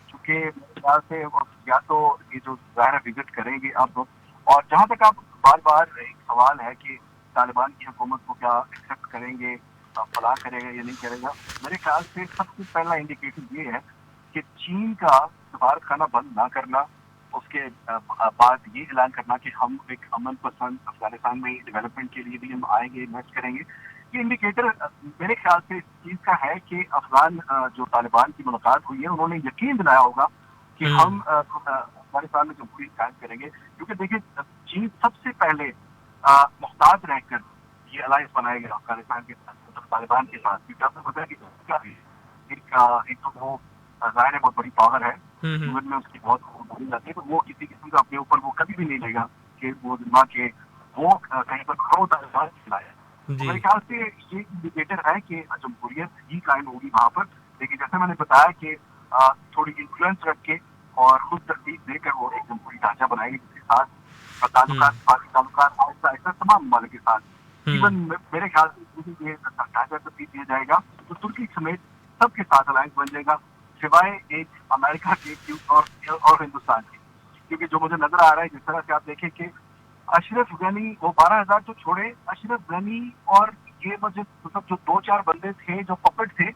चूंकि मेरे ख्याल से या तो ये जो ज़ाहिर विजिट करेंगे अब, और जहाँ तक आप बार बार एक सवाल है कि तालिबान की हुकूमत को क्या एक्सेप्ट करेंगे, फलाह करेगा या नहीं करेगा, मेरे ख्याल से सबसे पहला इंडिकेटर ये है कि चीन का सफारत खाना बंद ना करना, उसके बाद ये ऐलान करना कि हम एक अमन पसंद अफगानिस्तान में डेवलपमेंट के लिए भी हम आएंगे, इन्वेस्ट करेंगे, ये इंडिकेटर मेरे ख्याल से इस चीज का है कि अफगान जो तालिबान की मुलाकात हुई है, उन्होंने यकीन दिलाया होगा कि हम अफगानिस्तान में जमहूरियत कायम करेंगे। क्योंकि देखिए, चीन सबसे पहले मुहताज रहकर ये अलायंस बनाएगा अफगानिस्तान के साथ, मतलब तालिबान के साथ, क्योंकि आपको पता है कि एक तो वो जाहिर है बहुत बड़ी पावर है, जीवन में उसकी बहुत बड़ी जाती है, तो वो किसी किस्म का अपने ऊपर वो कभी भी नहीं लेगा कि वो दिमाग के वो कहीं पर खो तालिबान खिलाया। तो मेरे ख्याल से ये इंडिकेटर है कि जमहूरियत ही कायम होगी वहां पर। लेकिन जैसे मैंने बताया कि थोड़ी इन्फ्लुएंस रख के और खुद तरतीब देकर वो एक जमहूरी ढांचा बनाएगी, जिसके साथ ताल्लुकात आहिस्ता आहिस्ता तमाम ममालिक के साथ, इवन मेरे ख्याल से ये ढांचा तरतीब दिया जाएगा तो तुर्की समेत सबके साथ अलायंस बन जाएगा, सिवाय एक अमेरिका के और हिंदुस्तान के। क्योंकि जो मुझे नजर आ रहा है, जिस तरह से आप देखें कि अशरफ गनी वो 12,000 तो छोड़े, अशरफ गनी और ये मुझे मतलब जो 2-4 बंदे थे जो पपेट थे,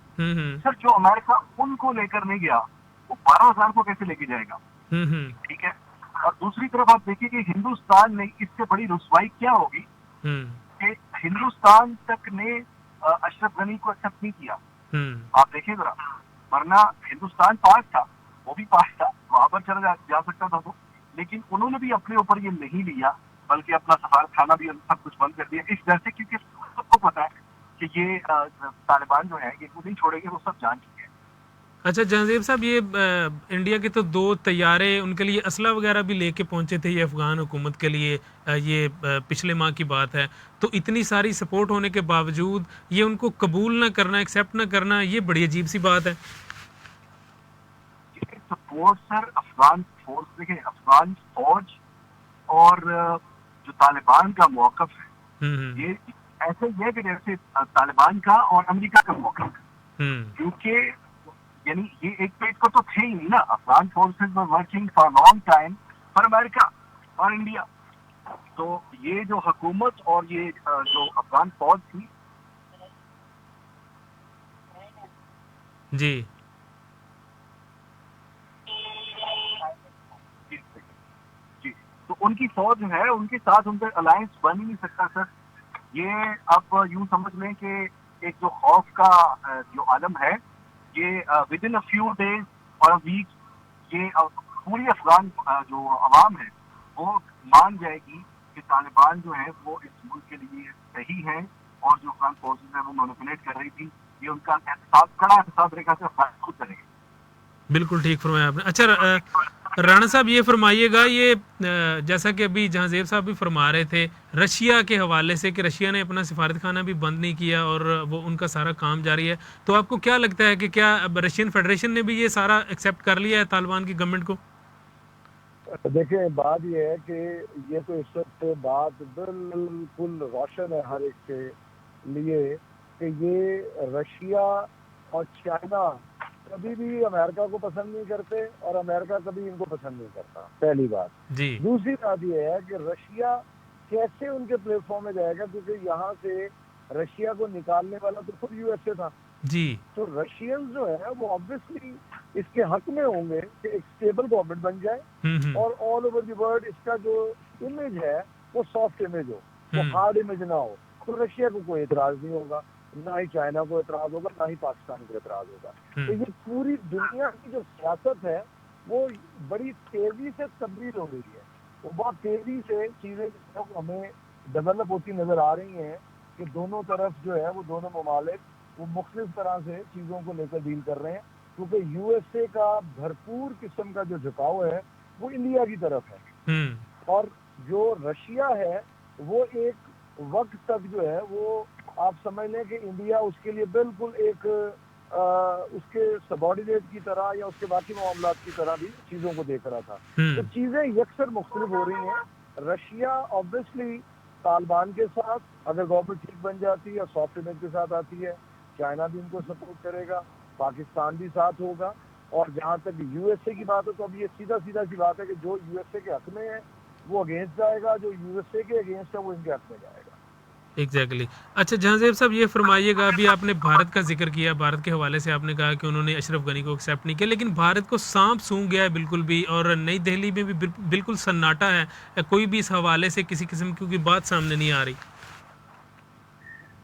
सर जो अमेरिका उनको लेकर नहीं गया, वो 12,000 को कैसे लेके जाएगा? ठीक है। और दूसरी तरफ आप देखिए कि हिंदुस्तान ने इससे बड़ी रुसवाई क्या होगी कि हिंदुस्तान तक ने अशरफ गनी को एक्सेप्ट नहीं किया। आप देखिए जरा, वरना हिंदुस्तान पास था, वो भी पास था, वहां पर चला जा सकता था वो, लेकिन उन्होंने भी अपने ऊपर ये नहीं लिया, बल्कि अपना सफारत खाना भी सब कुछ बंद कर दिया इस डर से, क्योंकि सबको पता है कि ये तालिबान जो है ये को नहीं छोड़ेंगे, वो सब जान चुके हैं। अच्छा जहाँज़ेब साहब, ये इंडिया के तो 2 तैयारे उनके लिए असला वगैरह भी लेके पहुंचे थे ये अफ़गान हुकूमत के लिए, ये पिछले माह की बात है। तो इतनी सारी सपोर्ट होने के बावजूद ये उनको कबूल ना करना, एक्सेप्ट ना करना, ये बड़ी अजीब सी बात है। सपोर्ट सर, अफगान फोर्स, देखिए अफगान फौज और जो तालिबान का मौकफ है, ये ऐसे ही है कि जैसे तालिबान का और अमेरिका का मौकफ है। क्योंकि यानी ये एक पेज को तो थे ही नहीं ना, Afghan forces were working for long time for America और इंडिया। तो ये जो हुकूमत और ये जो अफगान फौज थी जी तो उनकी फौज जो है, उनके साथ उनका अलायंस बन ही नहीं सकता सर। ये अब यूं समझ लें कि एक जो खौफ का जो आलम है, ये with in a few days और वीक ये पूरी अफगान जो अवाम है वो मान जाएगी कि तालिबान जो है वो इस मुल्क के लिए सही है, और जो अफगान फोर्सेज है वो मैनिपुलेट कर रही थी, ये उनका कड़ा एहसास रेखा से अफगान खुद करेंगे। बिल्कुल ठीक फरमाया आपने। अच्छा राणा साहब ये फरमाइएगा, ये जैसा कि अभी जहाँज़ेब साहब भी फरमा रहे थे रशिया के हवाले से कि रशिया ने अपना सिफारत खाना भी बंद नहीं किया और वो उनका सारा काम जारी है, तो आपको क्या लगता है कि क्या अब रशियन फेडरेशन ने भी ये सारा एक्सेप्ट कर लिया है तालिबान की गवर्नमेंट को? देखिए, बात ये है कि ये तो इस वक्त बात बिल्कुल रोशन है हर एक के लिए कि ये रशिया और चाइना कभी भी अमेरिका को पसंद नहीं करते और अमेरिका कभी इनको पसंद नहीं करता, पहली बात। जी दूसरी बात ये है कि रशिया कैसे उनके प्लेटफॉर्म में जाएगा, क्योंकि यहाँ से रशिया को निकालने वाला तो खुद यूएसए था। जी तो रशियंस जो है वो ऑब्वियसली इसके हक में होंगे कि एक स्टेबल गवर्नमेंट बन जाए और ऑल ओवर द वर्ल्ड इसका जो इमेज है वो सॉफ्ट इमेज हो। वो हार्ड इमेज ना हो, तो रशिया को कोई एतराज नहीं होगा, ना ही चाइना को एतराज होगा, ना ही पाकिस्तान को एतराज होगा। तो ये पूरी दुनिया की जो सियासत है वो बड़ी तेजी से तब्दील हो रही है, वो बहुत तेजी से चीजें हमें डेवलप होती नजर आ रही हैं कि दोनों तरफ जो है वो दोनों ममालिक वो मुख्तलिफ तरह से चीजों को लेकर डील कर रहे हैं, क्योंकि यूएसए का भरपूर किस्म का जो झुकाव है वो इंडिया की तरफ है, और जो रशिया है वो एक वक्त तक जो है वो आप समझ लें कि इंडिया उसके लिए बिल्कुल एक उसके सबॉर्डिनेट की तरह या उसके बाकी मामलात की तरह भी चीजों को देख रहा था। तो चीजें यकसर मुख्तलिफ हो रही हैं। रशिया ऑब्वियसली तालिबान के साथ अगर गवर्नमेंट ठीक बन जाती है या सॉफ्ट इमेज के साथ आती है, चाइना भी उनको सपोर्ट करेगा, पाकिस्तान भी साथ होगा, और जहाँ तक यूएसए की बात है तो अब ये सीधा सीधा सी बात है कि जो यूएसए के हक में है वो अगेंस्ट जाएगा, जो यूएसए के अगेंस्ट है वो इनके हक में जाएगा। एग्जैक्टली अच्छा जहांजेब साहब ये फरमाइएगा, अभी आपने भारत का जिक्र किया, भारत के हवाले से आपने कहा कि उन्होंने अशरफ गनी को एक्सेप्ट नहीं किया, लेकिन भारत को सांप सूंघ गया है बिल्कुल भी, और नई दिल्ली में भी बिल्कुल सन्नाटा है, कोई भी इस हवाले से किसी किस्म की बात सामने नहीं आ रही।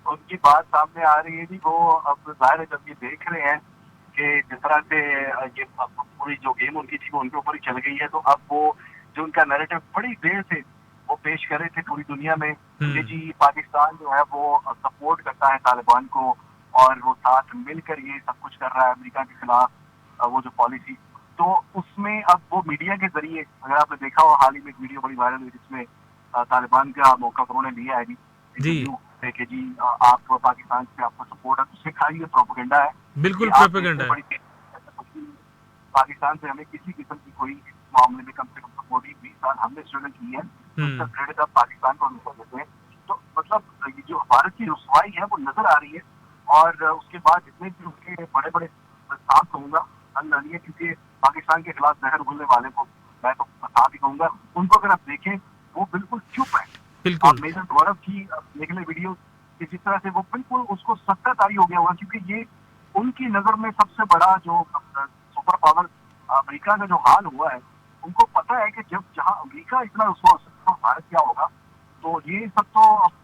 उनकी बात सामने आ रही है जी, वो अब जाहिर है जब ये देख रहे हैं कि जिस तरह से ये पूरी जो गेम उनकी थी वो उनके ऊपर ही चल गई है, तो अब वो जो उनका नैरेटिव बड़ी देर से वो पेश कर रहे थे पूरी दुनिया में कि जी पाकिस्तान जो है वो सपोर्ट करता है तालिबान को और वो साथ मिलकर ये सब कुछ कर रहा है अमेरिका के खिलाफ, वो जो पॉलिसी, तो उसमें अब वो मीडिया के जरिए, अगर आपने देखा हो हाल ही में एक वीडियो बड़ी वायरल हुई जिसमें तालिबान का मौका उन्होंने लिया है जी कि जी आप पाकिस्तान से आपको सपोर्ट है, तो उससे खाली ये प्रोपेगेंडा है, बिल्कुल प्रोपेगेंडा है। पाकिस्तान से हमें किसी किस्म की कोई मामले में कम से कम सपोर्ट 20 साल हमने स्ट्रगल की है, उसका क्रेडिट आप पाकिस्तान को हम देते हैं। तो मतलब ये जो भारत की रुसवाई है वो नजर आ रही है, और उसके बाद जितने भी उसके बड़े बड़े साथ कहूँगा अल्लाह, क्योंकि पाकिस्तान के खिलाफ जहर घुलने वाले को मैं तो साथ ही कहूँगा, उनको अगर आप देखें वो बिल्कुल चुप है। आप मेजर गौरव की देख ले वीडियो, जिस तरह से वो बिल्कुल उसको सत्ताधारी हो गया हुआ, क्योंकि ये उनकी नजर में सबसे बड़ा जो सुपर पावर अमेरिका का जो हाल हुआ है, उनको पता है कि जब जहां अमेरिका इतना रुसवा हो सकता है भारत क्या होगा, तो ये सब तो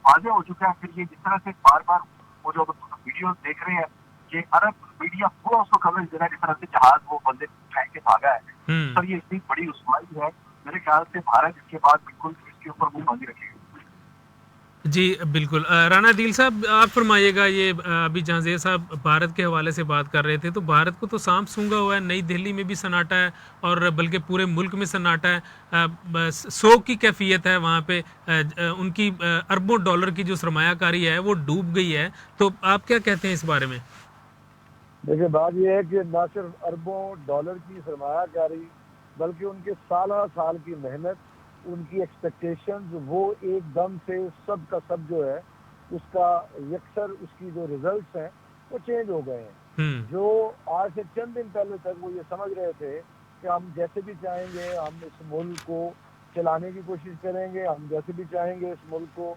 वाज़ेह हो चुका है। फिर ये जिस तरह से बार बार वो जो वीडियो देख रहे हैं कि अरब मीडिया पूरा उसको कवरेज दे रहा है, जिस तरह से जहाज वो बंदे फेंक के भागा है, सर ये इतनी बड़ी रुसवाई है, मेरे ख्याल से भारत इसके बाद बिल्कुल इसके ऊपर मुंह बांधी रखेगा। जी बिल्कुल। राना दिल साहब आप फरमाइएगा, ये अभी जहांजेब साहब भारत के हवाले से बात कर रहे थे, तो भारत को तो सांप सूंघा हुआ है, नई दिल्ली में भी सन्नाटा है और बल्कि पूरे मुल्क में सन्नाटा है, सोग की कैफियत है वहाँ पे, उनकी अरबों डॉलर की जो सरमायाकारी है वो डूब गई है, तो आप क्या कहते हैं इस बारे में? देखिए बात यह है कि न सिर्फ अरबों डॉलर की सरमायाकारी बल्कि उनके साल की मेहनत, उनकी एक्सपेक्टेशंस, वो एकदम से सब का सब जो है उसका यकसर उसकी जो रिजल्ट्स हैं वो चेंज हो गए हैं। जो आज से चंद दिन पहले तक वो ये समझ रहे थे कि हम जैसे भी चाहेंगे हम इस मुल्क को चलाने की कोशिश करेंगे, हम जैसे भी चाहेंगे इस मुल्क को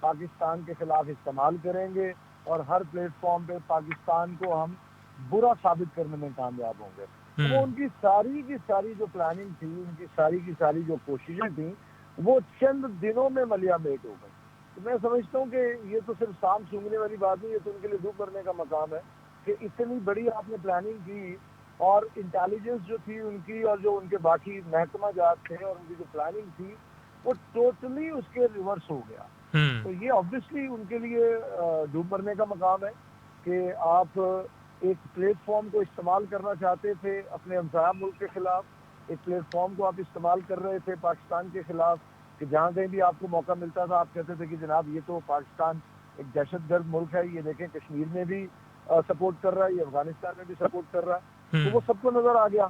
पाकिस्तान के खिलाफ इस्तेमाल करेंगे और हर प्लेटफॉर्म पे पाकिस्तान को हम बुरा साबित करने में कामयाब होंगे। वो उनकी सारी की सारी जो प्लानिंग थी, उनकी सारी की सारी जो कोशिशें थी, वो चंद दिनों में मलियामेट हो गई। तो मैं समझता हूँ कि ये तो सिर्फ सांप सूंघने वाली बात नहीं, ये तो उनके लिए दुख करने का मकाम है कि इतनी बड़ी आपने प्लानिंग की और इंटेलिजेंस जो थी उनकी और जो उनके बाकी महकमा जात थे और उनकी जो प्लानिंग थी वो टोटली उसके रिवर्स हो गया। तो ये ऑब्वियसली उनके लिए डूब मरने का मकाम है कि आप एक प्लेटफॉर्म को इस्तेमाल करना चाहते थे अपने हमसाया मुल्क के खिलाफ, एक प्लेटफॉर्म को आप इस्तेमाल कर रहे थे पाकिस्तान के खिलाफ, कि जहाँ कहीं भी आपको मौका मिलता था आप कहते थे कि जनाब ये तो पाकिस्तान एक दहशतगर्द मुल्क है, ये देखें कश्मीर में भी सपोर्ट कर रहा है, ये अफगानिस्तान में भी सपोर्ट कर रहा है। तो वो सबको नजर आ गया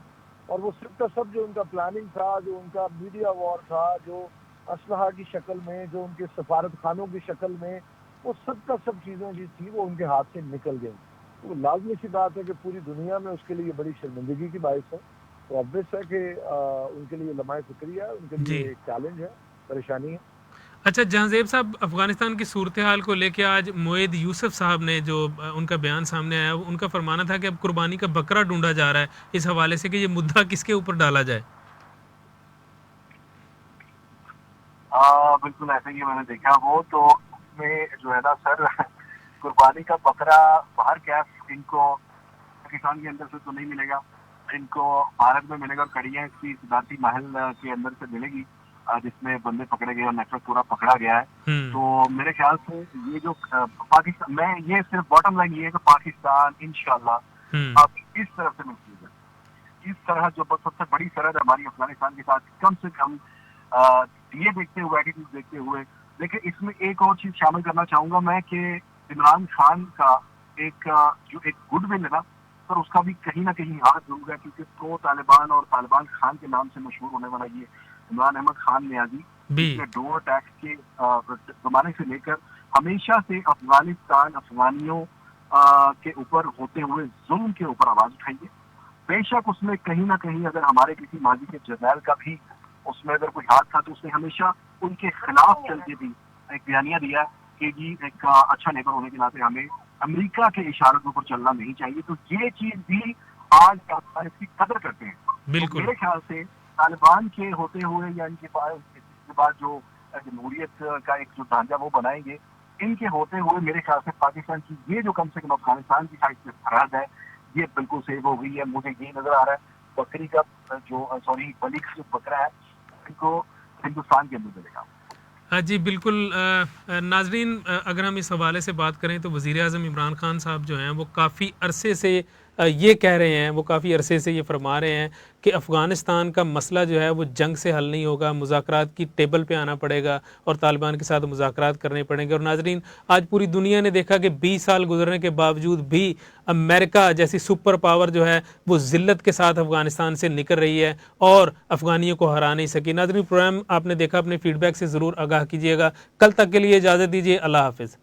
और वो सब का सब जो उनका प्लानिंग था, जो उनका मीडिया वॉर था, जो असलहा की शक्ल में, जो उनके सफारत खानों की शक्ल में, वो सब का सब चीज़ें जो थी वो उनके हाथ से निकल गई। तो लाजमी सी बात है कि पूरी दुनिया में उसके लिए बड़ी शर्मिंदगी की बाइस है। तो ऑब्वियस है कि उनके लिए लम्हा फिक्रिया है, उनके लिए एक चैलेंज है, परेशानी है। अच्छा जहांजेब साहब, अफगानिस्तान की सूरत हाल को लेकर आज मोएद यूसुफ साहब ने जो उनका बयान सामने आया, उनका फरमाना था कि अब कुर्बानी का बकरा ढूंढा जा रहा है इस हवाले से कि ये मुद्दा किसके ऊपर डाला जाए। बिल्कुल ऐसे ही मैंने देखा वो तो उसमें जो है ना सर कुर्बानी का बकरा बाहर कैफ इनको पाकिस्तान के अंदर से तो नहीं मिलेगा, इनको भारत में मिलेगा। कड़ियाँ इसकी सिद्धार्थी महल के अंदर से मिलेगी जिसमें बंदे पकड़े गए और नेटवर्क पूरा पकड़ा गया है। तो मेरे ख्याल से ये जो पाकिस्तान में ये सिर्फ बॉटम लाइन ये है कि पाकिस्तान इंशाल्लाह अब इस तरफ से महसूस है, इस तरह जो सबसे बड़ी सरहद है हमारी अफगानिस्तान के साथ, कम से कम ये देखते हुए एटीट्यूड देखते हुए। लेकिन इसमें एक और चीज शामिल करना चाहूंगा मैं कि इमरान खान का एक जो एक गुडविल है ना सर उसका भी कहीं ना कहीं हाथ जरूर है, क्योंकि प्रो तालिबान और तालिबान खान के नाम से मशहूर होने वाला ये इमरान अहमद खान नियाजी डोर टैक्स के जमाने से लेकर हमेशा से अफगानिस्तान अफगानियों के ऊपर होते हुए जुल्म के ऊपर आवाज उठाई है। बेशक उसमें कहीं ना कहीं अगर हमारे किसी माजी के जर्नैल का भी उसमें अगर कोई हाथ था तो उसने हमेशा उनके खिलाफ चल के भी एक बयानिया दिया कि जी एक अच्छा नेबर होने के नाते हमें अमेरिका के इशारों के ऊपर चलना नहीं चाहिए। तो ये चीज भी आज पाकिस्तान इसकी कदर करते हैं। तो मेरे ख्याल से तालिबान के होते हुए या इनके पास इसके बाद जो जमहूरियत का एक जो ढांचा वो बनाएंगे, इनके होते हुए मेरे ख्याल से पाकिस्तान की ये जो कम से कम अफगानिस्तान की साइड से सरहद है ये बिल्कुल सेव हो गई है। मुझे ये नजर आ रहा है बकरी का जो बली का जो बकरा है इनको हिंदुस्तान के अंदर मिलेगा। हाँ जी बिल्कुल। नाजरीन अगर हम इस हवाले से बात करें तो वज़ीर आज़म इमरान खान साहब जो हैं वो काफ़ी अरसे से ये कह रहे हैं, वो काफ़ी अरसे से ये फरमा रहे हैं कि अफ़गानिस्तान का मसला जो है वो जंग से हल नहीं होगा, मुज़ाकरात की टेबल पे आना पड़ेगा और तालिबान के साथ मुज़ाकरात करने पड़ेंगे। और नाजरीन आज पूरी दुनिया ने देखा कि 20 साल गुजरने के बावजूद भी अमेरिका जैसी सुपर पावर जो है वो ज़िल्लत के साथ अफ़गानिस्तान से निकल रही है और अफ़गानियों को हरा नहीं सकी। नाजरीन प्रोग्राम आपने देखा, अपने फीडबैक से ज़रूर आगाह कीजिएगा। कल तक के लिए इजाज़त दीजिए, अल्लाह हाफ़िज़।